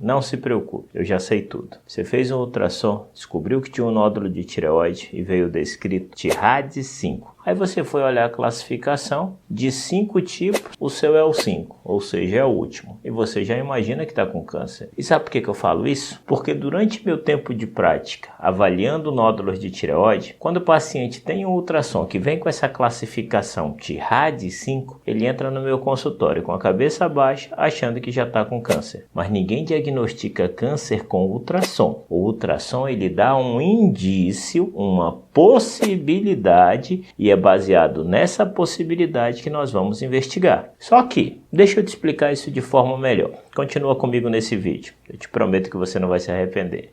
Não se preocupe, eu já sei tudo. Você fez um ultrassom, descobriu que tinha um nódulo de tireoide e veio descrito TIRADS 5. Aí você foi olhar a classificação, de 5 tipos, o seu é o 5, ou seja, é o último. E você já imagina que está com câncer. E sabe por que eu falo isso? Porque durante meu tempo de prática, avaliando nódulos de tireoide, quando o paciente tem um ultrassom que vem com essa classificação TIRADS 5, ele entra no meu consultório com a cabeça baixa, achando que já está com câncer. Mas ninguém diagnostica câncer com ultrassom. O ultrassom ele dá um indício, uma possibilidade, e é baseado nessa possibilidade que nós vamos investigar. Só que, deixa eu te explicar isso de forma melhor. Continua comigo nesse vídeo. Eu te prometo que você não vai se arrepender.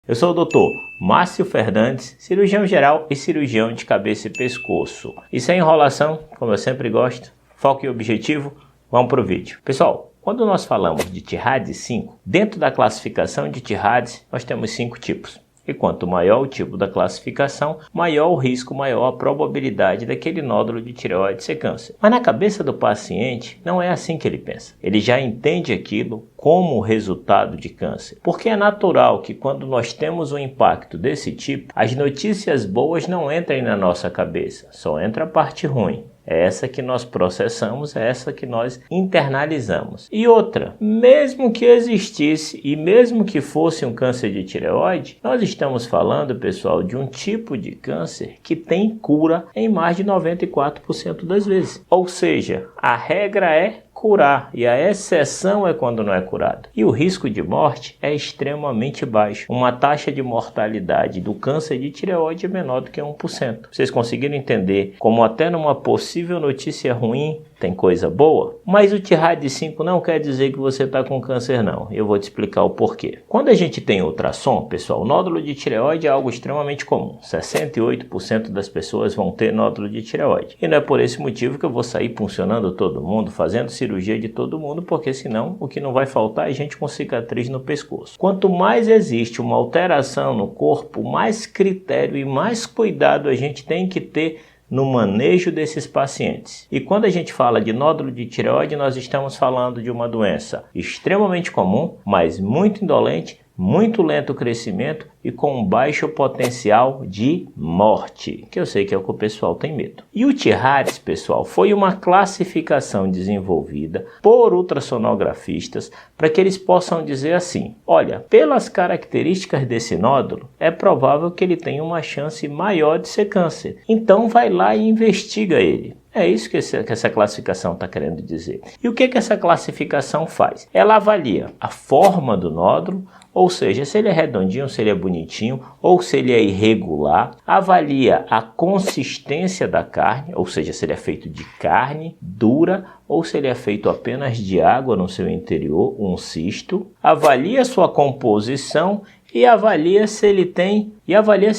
Eu sou o Dr. Márcio Fernandes, cirurgião geral e cirurgião de cabeça e pescoço. E sem enrolação, como eu sempre gosto, foco e objetivo, vamos para o vídeo. Pessoal, quando nós falamos de TIRADS 5, dentro da classificação de TIRADS, nós temos 5 tipos. E quanto maior o tipo da classificação, maior o risco, maior a probabilidade daquele nódulo de tireoide ser câncer. Mas na cabeça do paciente, não é assim que ele pensa. Ele já entende aquilo como resultado de câncer. Porque é natural que quando nós temos um impacto desse tipo, as notícias boas não entrem na nossa cabeça, só entra a parte ruim. É essa que nós processamos, é essa que nós internalizamos. E outra, mesmo que existisse e mesmo que fosse um câncer de tireoide, nós estamos falando, pessoal, de um tipo de câncer que tem cura em mais de 94% das vezes. Ou seja, a regra é curar e a exceção é quando não é curado. E o risco de morte é extremamente baixo. Uma taxa de mortalidade do câncer de tireoide é menor do que 1%. Vocês conseguiram entender como até numa possível notícia ruim tem coisa boa? Mas o TIRADS 5 não quer dizer que você está com câncer não. Eu vou te explicar o porquê. Quando a gente tem ultrassom, pessoal, o nódulo de tireoide é algo extremamente comum. 68% das pessoas vão ter nódulo de tireoide. E não é por esse motivo que eu vou sair puncionando todo mundo, fazendo cirurgia de todo mundo, porque senão o que não vai faltar é gente com cicatriz no pescoço. Quanto mais existe uma alteração no corpo, mais critério e mais cuidado a gente tem que ter no manejo desses pacientes. E quando a gente fala de nódulo de tireoide, nós estamos falando de uma doença extremamente comum, mas muito indolente, muito lento o crescimento e com baixo potencial de morte, que eu sei que é o que o pessoal tem medo. E o TIRADS, pessoal, foi uma classificação desenvolvida por ultrassonografistas para que eles possam dizer assim: olha, pelas características desse nódulo, é provável que ele tenha uma chance maior de ser câncer. Então vai lá e investiga ele. É isso que essa classificação está querendo dizer. E o que essa classificação faz? Ela avalia a forma do nódulo, ou seja, se ele é redondinho, se ele é bonitinho, ou se ele é irregular. Avalia a consistência da carne, ou seja, se ele é feito de carne dura, ou se ele é feito apenas de água no seu interior, um cisto. Avalia sua composição e avalia se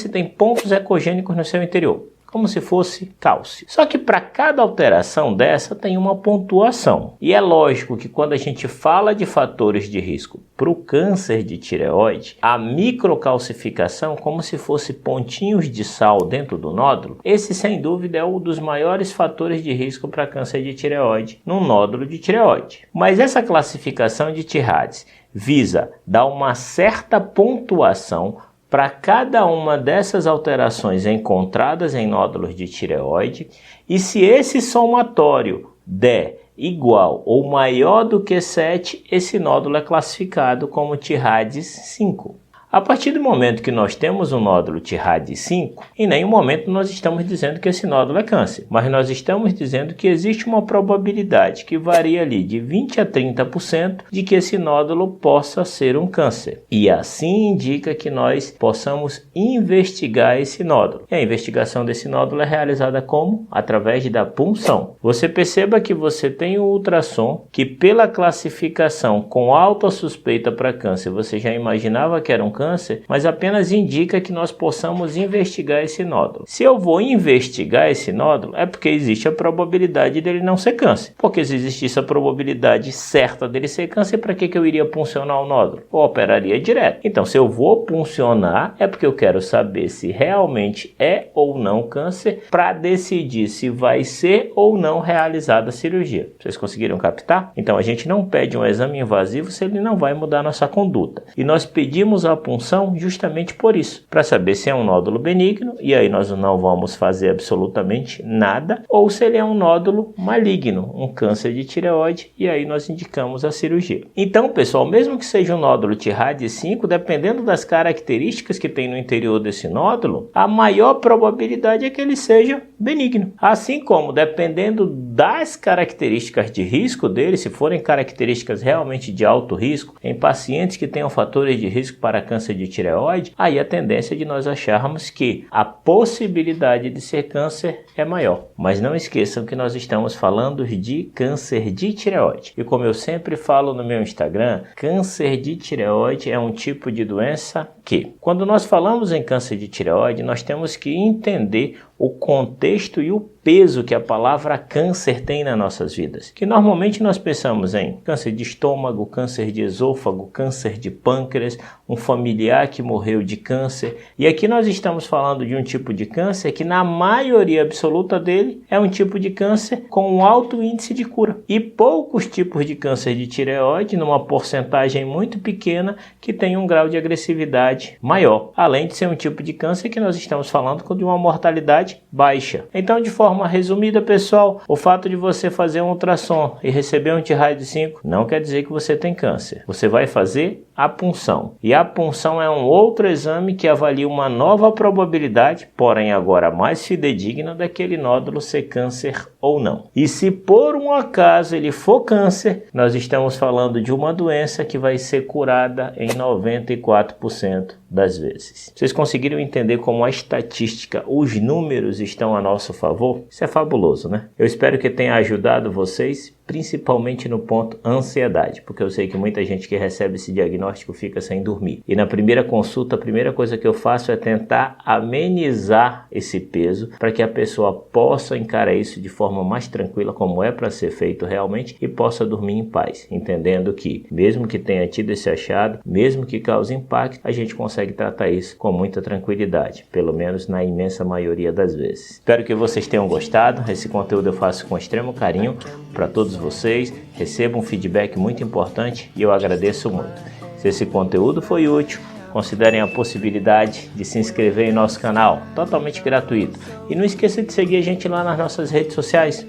tem pontos ecogênicos no seu interior, como se fosse cálcio. Só que para cada alteração dessa tem uma pontuação. E é lógico que quando a gente fala de fatores de risco para o câncer de tireoide, a microcalcificação, como se fosse pontinhos de sal dentro do nódulo, esse sem dúvida é um dos maiores fatores de risco para câncer de tireoide num nódulo de tireoide. Mas essa classificação de TIRADS visa dar uma certa pontuação para cada uma dessas alterações encontradas em nódulos de tireoide, e se esse somatório der igual ou maior do que 7, esse nódulo é classificado como TIRADS 5. A partir do momento que nós temos um nódulo TIRADS 5, em nenhum momento nós estamos dizendo que esse nódulo é câncer, mas nós estamos dizendo que existe uma probabilidade que varia ali de 20 a 30% de que esse nódulo possa ser um câncer. E assim indica que nós possamos investigar esse nódulo. E a investigação desse nódulo é realizada como? Através da punção. Você perceba que você tem um ultrassom que, pela classificação com alta suspeita para câncer, você já imaginava que era um câncer, mas apenas indica que nós possamos investigar esse nódulo. Se eu vou investigar esse nódulo, é porque existe a probabilidade dele não ser câncer. Porque se existisse a probabilidade certa dele ser câncer, para que eu iria puncionar o nódulo? Eu operaria direto. Então, se eu vou puncionar, é porque eu quero saber se realmente é ou não câncer, para decidir se vai ser ou não realizada a cirurgia. Vocês conseguiram captar? Então, a gente não pede um exame invasivo se ele não vai mudar nossa conduta. E nós pedimos a punção justamente por isso, para saber se é um nódulo benigno, e aí nós não vamos fazer absolutamente nada, ou se ele é um nódulo maligno, um câncer de tireoide, e aí nós indicamos a cirurgia. Então, pessoal, mesmo que seja um nódulo TIRAD5, dependendo das características que tem no interior desse nódulo, a maior probabilidade é que ele seja benigno. Assim como, dependendo das características de risco dele, se forem características realmente de alto risco, em pacientes que tenham fatores de risco para câncer de tireoide, aí a tendência de nós acharmos que a possibilidade de ser câncer é maior. Mas não esqueçam que nós estamos falando de câncer de tireoide. E como eu sempre falo no meu Instagram, câncer de tireoide é um tipo de doença que, quando nós falamos em câncer de tireoide, nós temos que entender o contexto e o peso que a palavra câncer tem nas nossas vidas. Que normalmente nós pensamos em câncer de estômago, câncer de esôfago, câncer de pâncreas, um familiar que morreu de câncer. E aqui nós estamos falando de um tipo de câncer que na maioria absoluta dele é um tipo de câncer com um alto índice de cura. E poucos tipos de câncer de tireoide, numa porcentagem muito pequena, que tem um grau de agressividade maior. Além de ser um tipo de câncer que nós estamos falando de uma mortalidade baixa. Então, de forma resumida, pessoal, o fato de você fazer um ultrassom e receber um TIRAD5 não quer dizer que você tem câncer. Você vai fazer a punção. E a punção é um outro exame que avalia uma nova probabilidade, porém agora mais fidedigna, daquele nódulo ser câncer ou não. E se por um acaso ele for câncer, nós estamos falando de uma doença que vai ser curada em 94% das vezes. Vocês conseguiram entender como a estatística, os números estão a nosso favor? Isso é fabuloso, né? Eu espero que tenha ajudado vocês, principalmente no ponto ansiedade, porque eu sei que muita gente que recebe esse diagnóstico fica sem dormir. E na primeira consulta, a primeira coisa que eu faço é tentar amenizar esse peso para que a pessoa possa encarar isso de forma mais tranquila, como é para ser feito realmente, e possa dormir em paz, entendendo que, mesmo que tenha tido esse achado, mesmo que cause impacto, a gente consegue tratar isso com muita tranquilidade, pelo menos na imensa maioria das vezes. Espero que vocês tenham gostado. Esse conteúdo eu faço com extremo carinho para todos vocês. Recebo um feedback muito importante e eu agradeço muito. Se esse conteúdo foi útil, considerem a possibilidade de se inscrever em nosso canal, totalmente gratuito. E não esqueça de seguir a gente lá nas nossas redes sociais.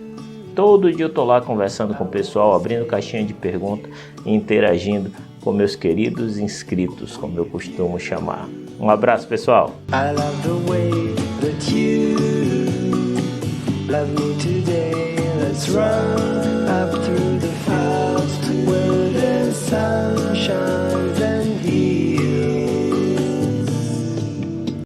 Todo dia eu tô lá conversando com o pessoal, abrindo caixinha de perguntas e interagindo com meus queridos inscritos, como eu costumo chamar. Um abraço, pessoal! I love the way that you love me today. Let's run up through the fast where the sunshine.